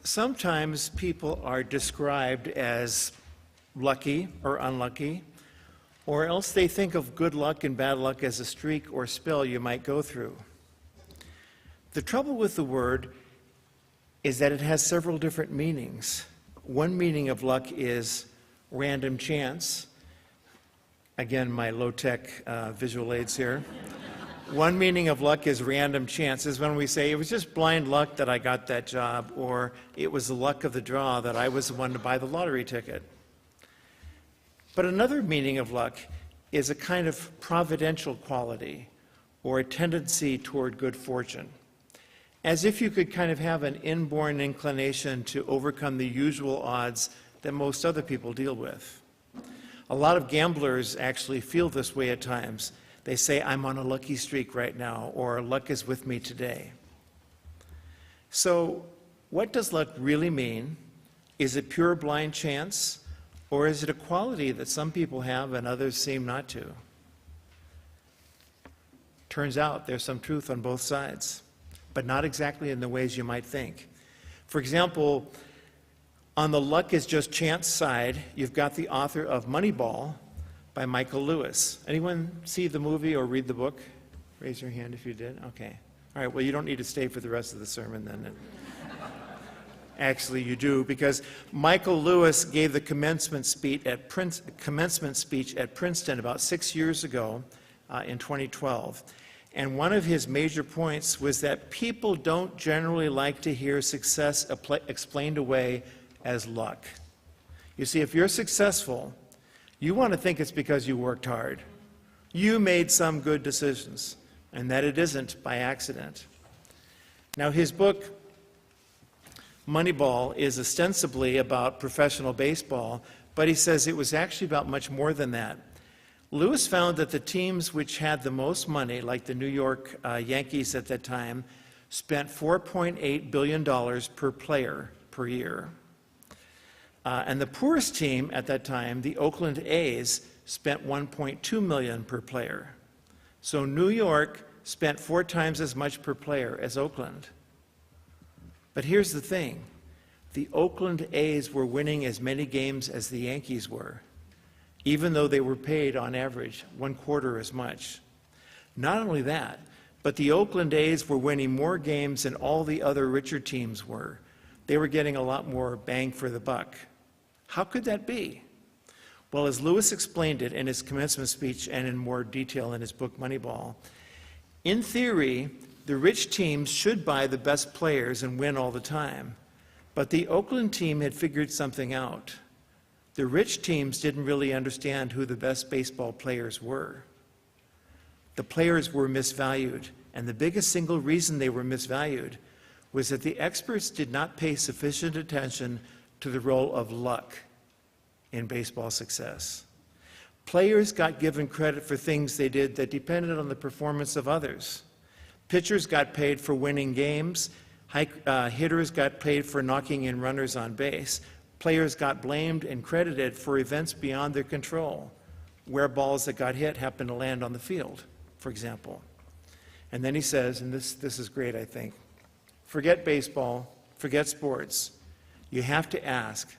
Sometimes people are described as lucky or unlucky, or else they think of good luck and bad luck as a streak or spell you might go through. The trouble with the word is that it has several different meanings. One meaning of luck is random chance. Again, my low-tech visual aids here. One meaning of luck is random chance, is when we say it was just blind luck that I got that job, or it was the luck of the draw that I was the one to buy the lottery ticket. But another meaning of luck is a kind of providential quality or a tendency toward good fortune, as if you could kind of have an inborn inclination to overcome the usual odds that most other people deal with. A lot of gamblers actually feel this way at times. They say, I'm on a lucky streak right now, or luck is with me today. So what does luck really mean? Is it pure blind chance, or is it a quality that some people have and others seem not to? Turns out there's some truth on both sides, but not exactly in the ways you might think. For example, on the luck is just chance side, you've got the author of Moneyball by Michael Lewis. Anyone see the movie or read the book? Raise your hand if you did. Okay. All right, well, you don't need to stay for the rest of the sermon then. Actually, you do, because Michael Lewis gave the commencement speech at Princeton about 6 years ago in 2012. And one of his major points was that people don't generally like to hear success explained away as luck. You see, if you're successful, you want to think it's because you worked hard. You made some good decisions, and that it isn't by accident. Now, his book, Moneyball, is ostensibly about professional baseball, but he says it was actually about much more than that. Lewis found that the teams which had the most money, like the New York Yankees at that time, spent $4.8 billion per player per year. And the poorest team at that time, the Oakland A's, spent $1.2 million per player. So New York spent 4 times as much per player as Oakland. But here's the thing. The Oakland A's were winning as many games as the Yankees were, even though they were paid on average 1/4 as much. Not only that, but the Oakland A's were winning more games than all the other richer teams were. They were getting a lot more bang for the buck. How could that be? Well, as Lewis explained it in his commencement speech and in more detail in his book Moneyball, in theory, the rich teams should buy the best players and win all the time. But the Oakland team had figured something out. The rich teams didn't really understand who the best baseball players were. The players were misvalued, and the biggest single reason they were misvalued was that the experts did not pay sufficient attention to the role of luck in baseball success. Players got given credit for things they did that depended on the performance of others. Pitchers got paid for winning games. Hitters got paid for knocking in runners on base. Players got blamed and credited for events beyond their control, where balls that got hit happened to land on the field, for example. And then he says, and this is great, I think, forget baseball, forget sports. You have to ask,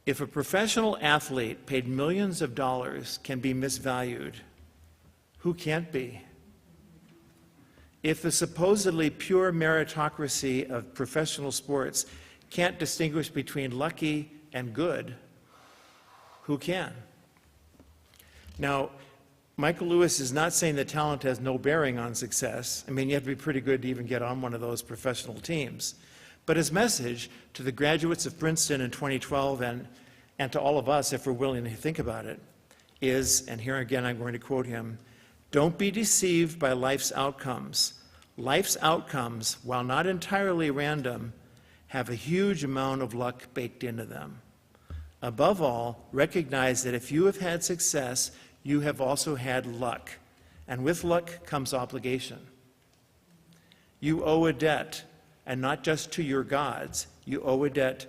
if a professional athlete paid millions of dollars can be misvalued, who can't be? If the supposedly pure meritocracy of professional sports can't distinguish between lucky and good, who can? Now, Michael Lewis is not saying that talent has no bearing on success. I mean, you have to be pretty good to even get on one of those professional teams. But his message to the graduates of Princeton in 2012 and to all of us, if we're willing to think about it, is, and here again I'm going to quote him, "Don't be deceived by life's outcomes. Life's outcomes, while not entirely random, have a huge amount of luck baked into them. Above all, recognize that if you have had success, you have also had luck, and with luck comes obligation. You owe a debt, and not just to your gods, you owe a debt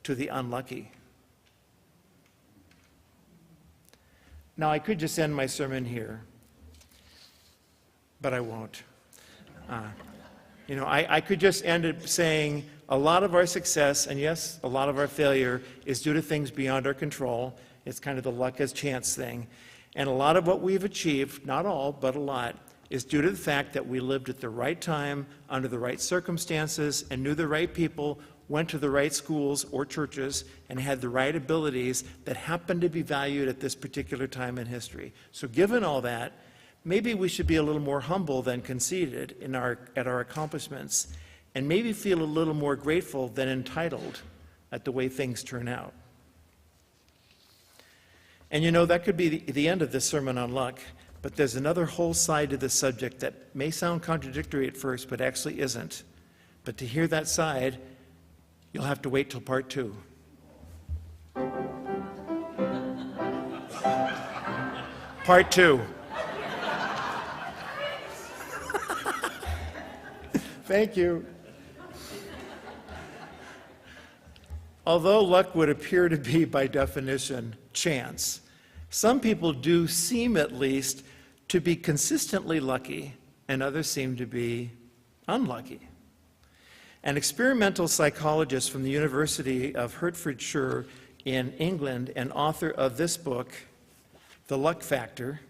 to the unlucky." Now, I could just end my sermon here, but I won't. You know, I could just end it saying a lot of our success, and yes, a lot of our failure, is due to things beyond our control. It's kind of the luck as chance thing. And a lot of what we've achieved, not all, but a lot, is due to the fact that we lived at the right time, under the right circumstances, and knew the right people, went to the right schools or churches, and had the right abilities that happened to be valued at this particular time in history. So given all that, maybe we should be a little more humble than conceited at our accomplishments, and maybe feel a little more grateful than entitled at the way things turn out. And you know, that could be the end of this sermon on luck, but there's another whole side to this subject that may sound contradictory at first, but actually isn't. But to hear that side, you'll have to wait till part 2. Part 2. Thank you. Although luck would appear to be, by definition, chance, some people do seem, at least, to be consistently lucky, and others seem to be unlucky. An experimental psychologist from the University of Hertfordshire in England and author of this book, The Luck Factor,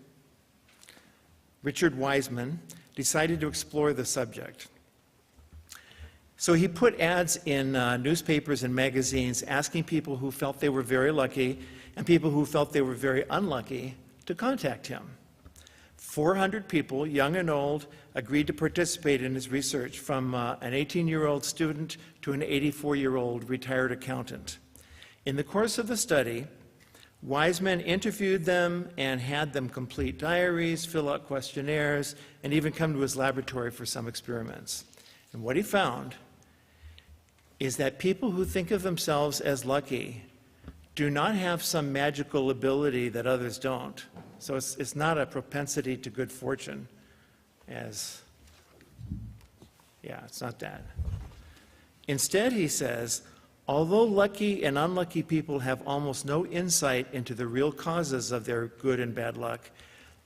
Richard Wiseman, decided to explore the subject. So he put ads in newspapers and magazines asking people who felt they were very lucky and people who felt they were very unlucky to contact him. 400 people, young and old, agreed to participate in his research, from an 18-year-old student to an 84-year-old retired accountant. In the course of the study, Wiseman interviewed them and had them complete diaries, fill out questionnaires, and even come to his laboratory for some experiments. And what he found is that people who think of themselves as lucky do not have some magical ability that others don't. So it's not a propensity to good fortune, it's not that. Instead, he says, although lucky and unlucky people have almost no insight into the real causes of their good and bad luck,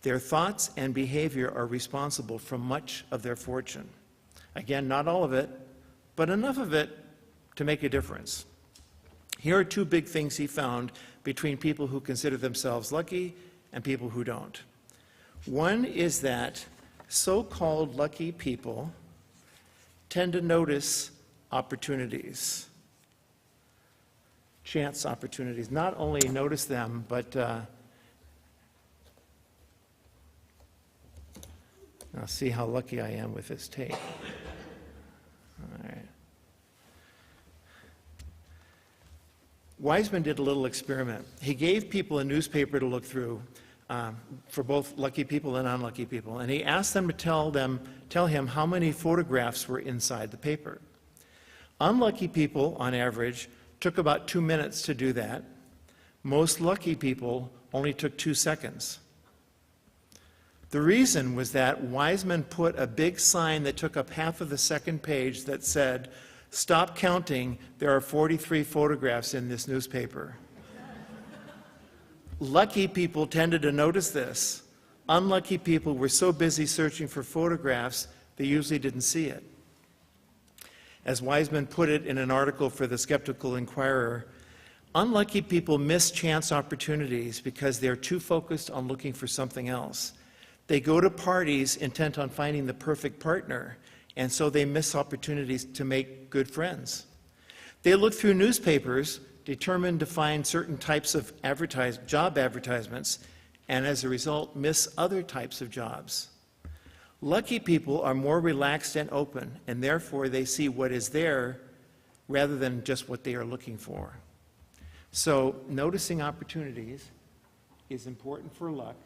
their thoughts and behavior are responsible for much of their fortune. Again, not all of it, but enough of it to make a difference. Here are 2 big things he found between people who consider themselves lucky and people who don't. One is that so-called lucky people tend to notice opportunities, chance opportunities. Not only notice them, but now see how lucky I am with this tape. All right. Wiseman did a little experiment. He gave people a newspaper to look through for both lucky people and unlucky people, and he asked them to tell him how many photographs were inside the paper. Unlucky people, on average, took about 2 minutes to do that. Most lucky people only took 2 seconds. The reason was that Wiseman put a big sign that took up half of the second page that said, "Stop counting, there are 43 photographs in this newspaper." Lucky people tended to notice this. Unlucky people were so busy searching for photographs, they usually didn't see it. As Wiseman put it in an article for the Skeptical Inquirer, unlucky people miss chance opportunities because they're too focused on looking for something else. They go to parties intent on finding the perfect partner, and so they miss opportunities to make good friends. They look through newspapers, determined to find certain types of job advertisements, and as a result, miss other types of jobs. Lucky people are more relaxed and open, and therefore they see what is there rather than just what they are looking for. So noticing opportunities is important for luck,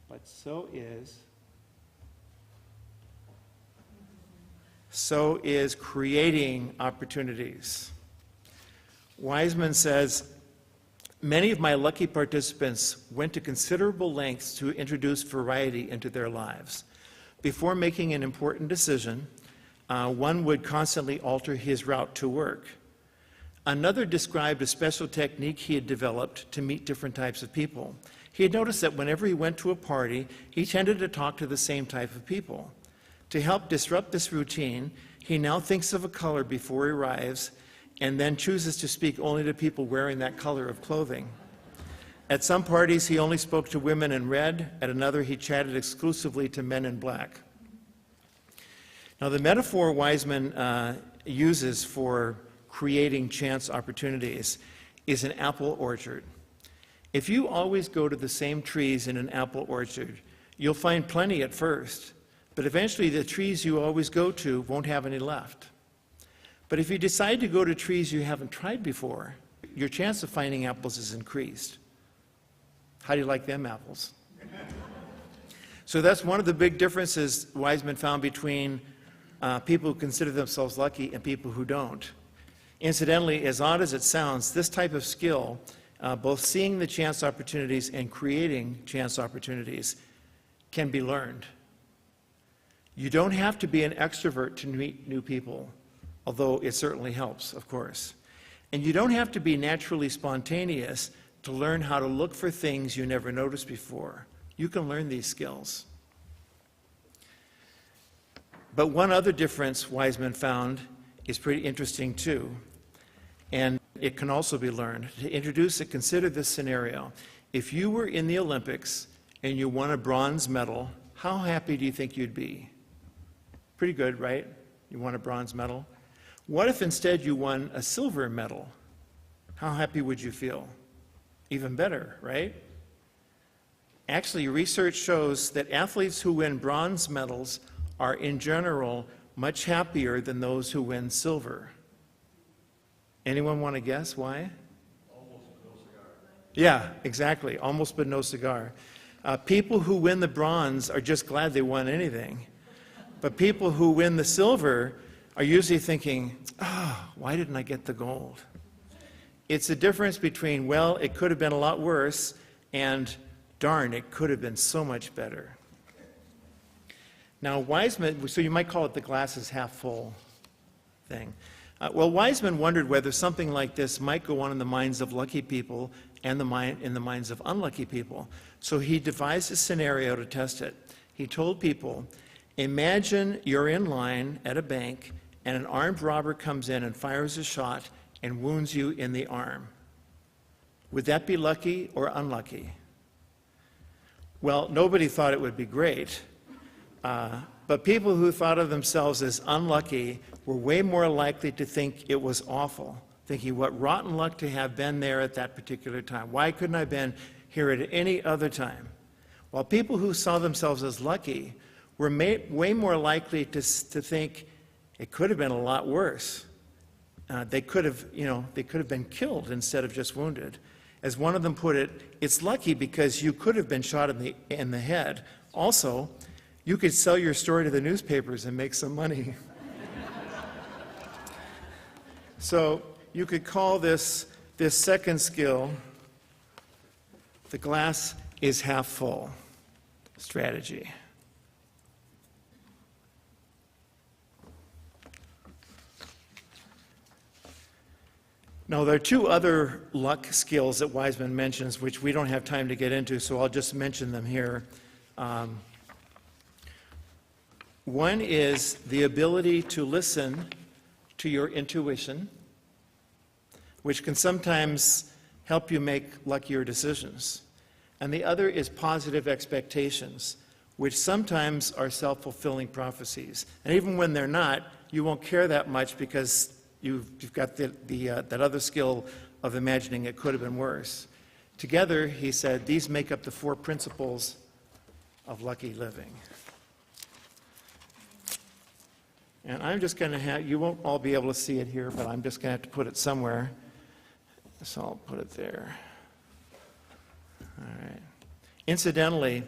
but so is creating opportunities. Wiseman says, many of my lucky participants went to considerable lengths to introduce variety into their lives. Before making an important decision, one would constantly alter his route to work. Another described a special technique he had developed to meet different types of people. He had noticed that whenever he went to a party, he tended to talk to the same type of people. To help disrupt this routine, he now thinks of a color before he arrives and then chooses to speak only to people wearing that color of clothing. At some parties, he only spoke to women in red. At another, he chatted exclusively to men in black. Now, the metaphor Wiseman uses for creating chance opportunities is an apple orchard. If you always go to the same trees in an apple orchard, you'll find plenty at first, but eventually the trees you always go to won't have any left. But if you decide to go to trees you haven't tried before, your chance of finding apples is increased. How do you like them apples? So that's one of the big differences Wiseman found between people who consider themselves lucky and people who don't. Incidentally, as odd as it sounds, this type of skill, both seeing the chance opportunities and creating chance opportunities, can be learned. You don't have to be an extrovert to meet new people, although it certainly helps, of course. And you don't have to be naturally spontaneous to learn how to look for things you never noticed before. You can learn these skills. But one other difference Wiseman found is pretty interesting too, and it can also be learned. To introduce it, consider this scenario. If you were in the Olympics and you won a bronze medal, how happy do you think you'd be? Pretty good, right? You won a bronze medal. What if instead you won a silver medal? How happy would you feel? Even better, right? Actually, research shows that athletes who win bronze medals are in general much happier than those who win silver. Anyone want to guess why? Almost but no cigar. Yeah, exactly. Almost but no cigar. People who win the bronze are just glad they won anything. But people who win the silver are usually thinking, why didn't I get the gold? It's a difference between, well, it could have been a lot worse, and darn, it could have been so much better. Now, Wiseman, so you might call it the glass is half full thing. Well, Wiseman wondered whether something like this might go on in the minds of lucky people and in the minds of unlucky people. So he devised a scenario to test it. He told people, imagine you're in line at a bank and an armed robber comes in and fires a shot and wounds you in the arm. Would that be lucky or unlucky? Well, nobody thought it would be great. But people who thought of themselves as unlucky were way more likely to think it was awful, thinking what rotten luck to have been there at that particular time. Why couldn't I have been here at any other time? While people who saw themselves as lucky were way more likely to think it could have been a lot worse. They could have been killed instead of just wounded. As one of them put it, it's lucky because you could have been shot in the head. Also, you could sell your story to the newspapers and make some money. So you could call this second skill the glass is half full strategy. Now, there are two other luck skills that Wiseman mentions, which we don't have time to get into, so I'll just mention them here. One is the ability to listen to your intuition, which can sometimes help you make luckier decisions. And the other is positive expectations, which sometimes are self-fulfilling prophecies. And even when they're not, you won't care that much because you've got that other skill of imagining it could have been worse. Together, he said, these make up the 4 principles of lucky living. And I'm just going to have, you won't all be able to see it here, but I'm just going to have to put it somewhere. So I'll put it there. All right. Incidentally,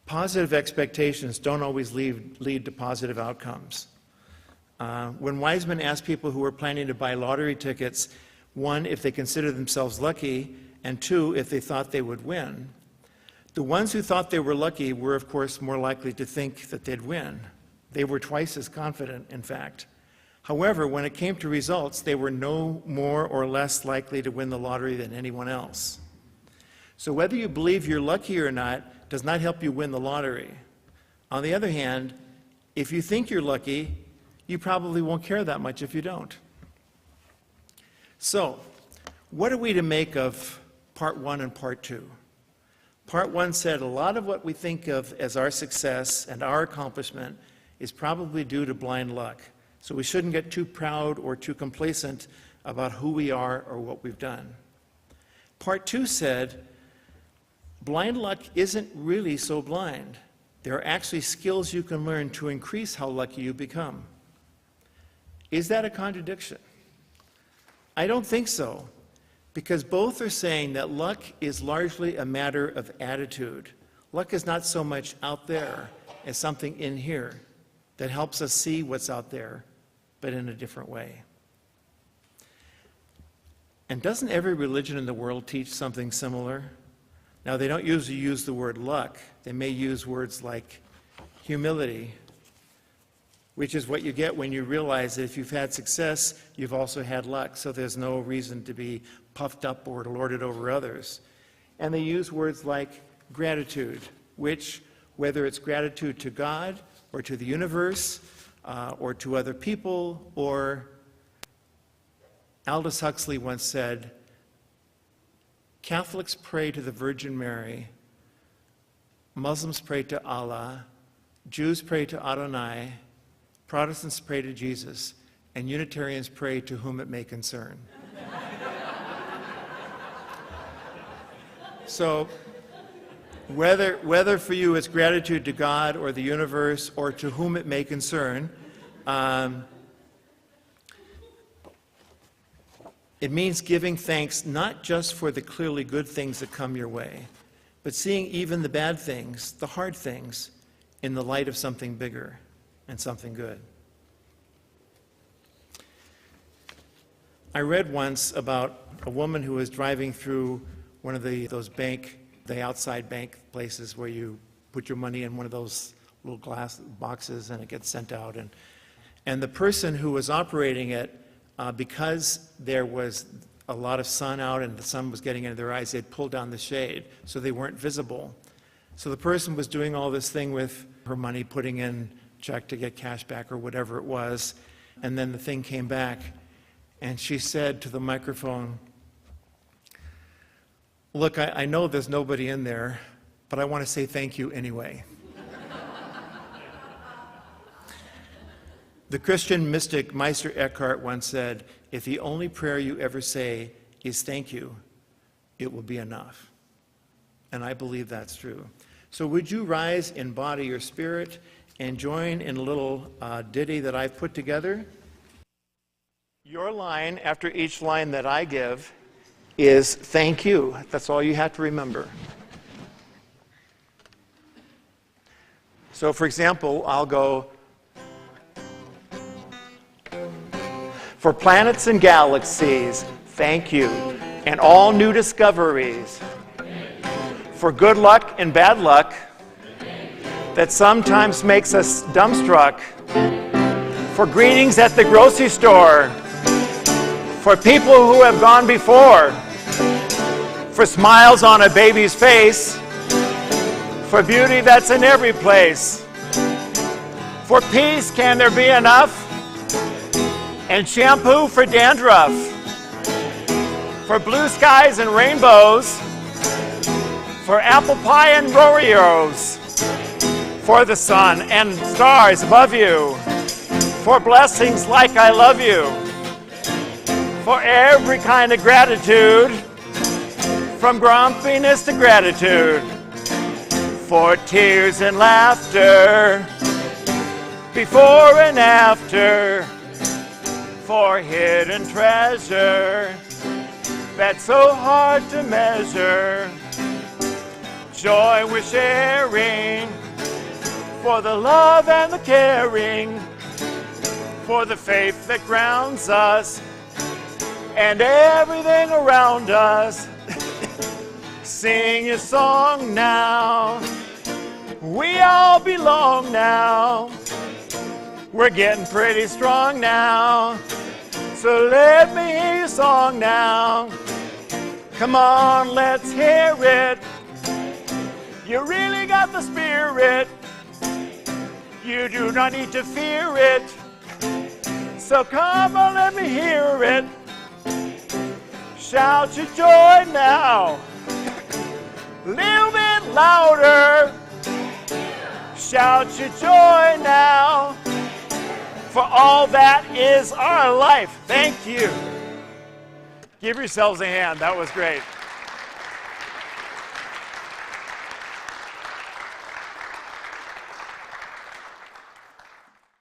positive expectations don't always lead to positive outcomes. When Wiseman asked people who were planning to buy lottery tickets, 1, if they considered themselves lucky, and 2, if they thought they would win, the ones who thought they were lucky were, of course, more likely to think that they'd win. They were twice as confident, in fact. However, when it came to results, they were no more or less likely to win the lottery than anyone else. So whether you believe you're lucky or not does not help you win the lottery. On the other hand, if you think you're lucky, you probably won't care that much if you don't. So, what are we to make of part one and part two? Part one said a lot of what we think of as our success and our accomplishment is probably due to blind luck. So we shouldn't get too proud or too complacent about who we are or what we've done. Part two said blind luck isn't really so blind. There are actually skills you can learn to increase how lucky you become. Is that a contradiction? I don't think so, because both are saying that luck is largely a matter of attitude. Luck is not so much out there as something in here that helps us see what's out there, but in a different way. And doesn't every religion in the world teach something similar? Now, they don't usually use the word luck. They may use words like humility, which is what you get when you realize that if you've had success, you've also had luck, so there's no reason to be puffed up or to lord it over others. And they use words like gratitude, which, whether it's gratitude to God or to the universe or to other people, or Aldous Huxley once said, Catholics pray to the Virgin Mary, Muslims pray to Allah, Jews pray to Adonai, Protestants pray to Jesus, and Unitarians pray to whom it may concern. So, whether for you it's gratitude to God or the universe or to whom it may concern, it means giving thanks not just for the clearly good things that come your way, but seeing even the bad things, the hard things, in the light of something bigger and something good. I read once about a woman who was driving through one of the outside bank places where you put your money in one of those little glass boxes and it gets sent out. And the person who was operating it, because there was a lot of sun out and the sun was getting into their eyes, they'd pulled down the shade so they weren't visible. So the person was doing all this thing with her money, putting in check to get cash back or whatever it was, and then the thing came back, and she said to the microphone, "Look, I know there's nobody in there, but I want to say thank you anyway." The Christian mystic Meister Eckhart once said, "If the only prayer you ever say is thank you, it will be enough." And I believe that's true. So would you rise in body or spirit and join in a little ditty that I've put together? Your line after each line that I give is thank you. That's all you have to remember. So for example, I'll go, for planets and galaxies, thank you, and all new discoveries. For good luck and bad luck that sometimes makes us dumbstruck. For greetings at the grocery store. For people who have gone before. For smiles on a baby's face. For beauty that's in every place. For peace, can there be enough? And shampoo for dandruff. For blue skies and rainbows. For apple pie and Oreos. For the sun and stars above you. For blessings like I love you. For every kind of gratitude. From grumpiness to gratitude. For tears and laughter. Before and after. For hidden treasure that's so hard to measure. Joy we're sharing, for the love and the caring, for the faith that grounds us and everything around us. Sing your song now, we all belong now. We're getting pretty strong now, so let me hear your song now. Come on, let's hear it. You really got the spirit. You do not need to fear it. So come on, let me hear it. Shout your joy now. Little bit louder. Shout your joy now. For all that is our life. Thank you. Give yourselves a hand. That was great.